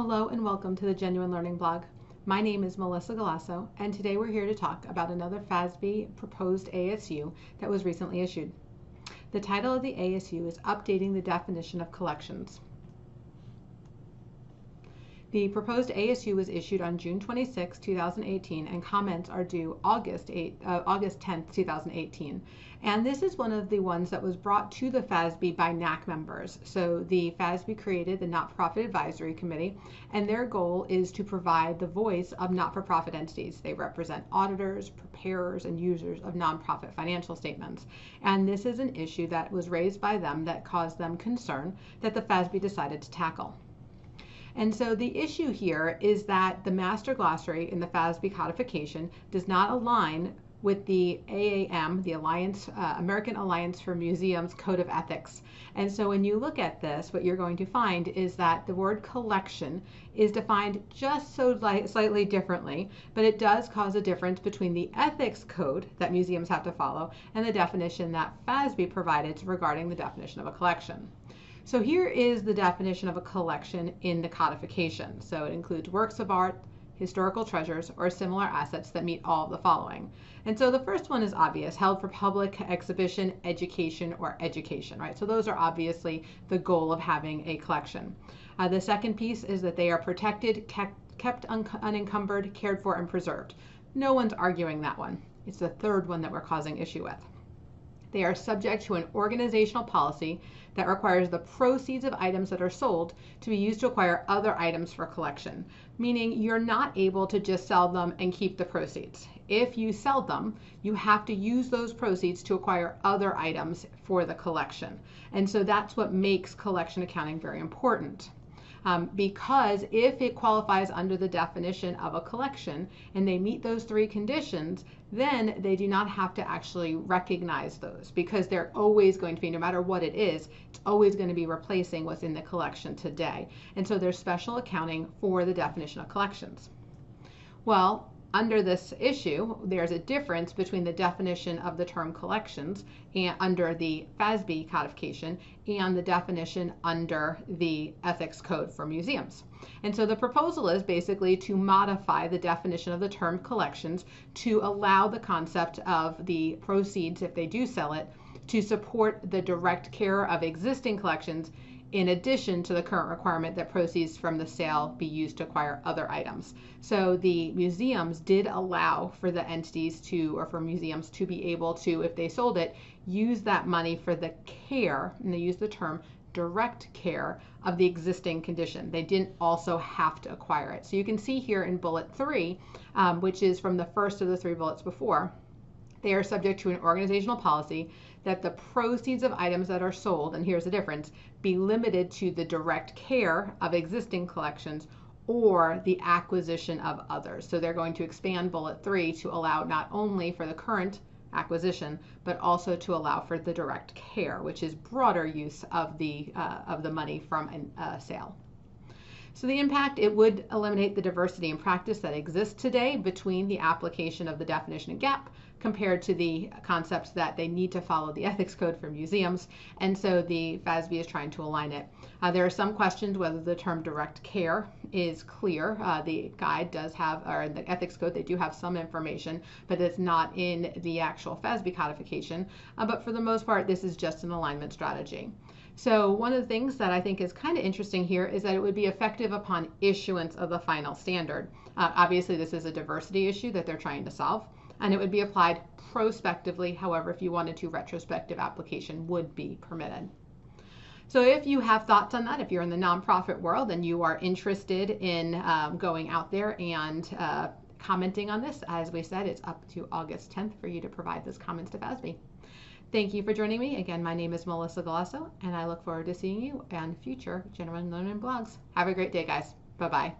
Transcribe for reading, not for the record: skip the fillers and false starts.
Hello and welcome to the Genuine Learning Blog. My name is Melissa Galasso, and today we're here to talk about another FASB proposed ASU that was recently issued. The title of the ASU is Updating the Definition of Collections. The proposed ASU was issued on June 26, 2018, and comments are due August 10, 2018. And this is one of the ones that was brought to the FASB by NAC members. So the FASB created the Not-for-Profit Advisory Committee, and their goal is to provide the voice of not-for-profit entities. They represent auditors, preparers, and users of nonprofit financial statements. And this is an issue that was raised by them that caused them concern that the FASB decided to tackle. And so the issue here is that the master glossary in the FASB codification does not align with the AAM, the American Alliance for Museums Code of Ethics. And so when you look at this, what you're going to find is that the word collection is defined just so slightly differently, but it does cause a difference between the ethics code that museums have to follow and the definition that FASB provided regarding the definition of a collection. So here is the definition of a collection in the codification. So it includes works of art, historical treasures, or similar assets that meet all of the following. And so the first one is obvious, held for public exhibition, education, or education, right? So those are obviously the goal of having a collection. The second piece is that they are protected, kept unencumbered, cared for, and preserved. No one's arguing that one. It's the third one that we're causing issue with. They are subject to an organizational policy that requires the proceeds of items that are sold to be used to acquire other items for collection, meaning you're not able to just sell them and keep the proceeds. If you sell them, you have to use those proceeds to acquire other items for the collection. And so that's what makes collection accounting very important. Because if it qualifies under the definition of a collection and they meet those three conditions, then they do not have to actually recognize those, because they're always going to be, no matter what it is, it's always going to be replacing what's in the collection today. And so there's special accounting for the definition of collections. Well, under this issue, there's a difference between the definition of the term collections and under the FASB codification and the definition under the ethics code for museums. And so the proposal is basically to modify the definition of the term collections to allow the concept of the proceeds, if they do sell it, to support the direct care of existing collections, in addition to the current requirement that proceeds from the sale be used to acquire other items. So the museums did allow for the entities to, or for museums to be able to, if they sold it, use that money for the care, and they use the term direct care of the existing condition. They didn't also have to acquire it. So you can see here in bullet 3, which is from the first of the 3 bullets before, they are subject to an organizational policy that the proceeds of items that are sold, and here's the difference, be limited to the direct care of existing collections or the acquisition of others. So they're going to expand bullet 3 to allow not only for the current acquisition, but also to allow for the direct care, which is broader use of the money from a sale. So the impact, it would eliminate the diversity in practice that exists today between the application of the definition of GAAP compared to the concepts that they need to follow the ethics code for museums. And so the FASB is trying to align it. There are some questions whether the term direct care is clear. The guide does have, or in the ethics code, they do have some information, but it's not in the actual FASB codification. But for the most part, this is just an alignment strategy. So one of the things that I think is kind of interesting here is that it would be effective upon issuance of the final standard. Obviously, this is a diversity issue that they're trying to solve, and it would be applied prospectively. However, if you wanted to, retrospective application would be permitted. So if you have thoughts on that, if you're in the nonprofit world and you are interested in going out there and commenting on this, as we said, it's up to August 10th for you to provide those comments to FASB. Thank you for joining me. Again, my name is Melissa Galasso, and I look forward to seeing you on future Genuine Learning blogs. Have a great day, guys. Bye-bye.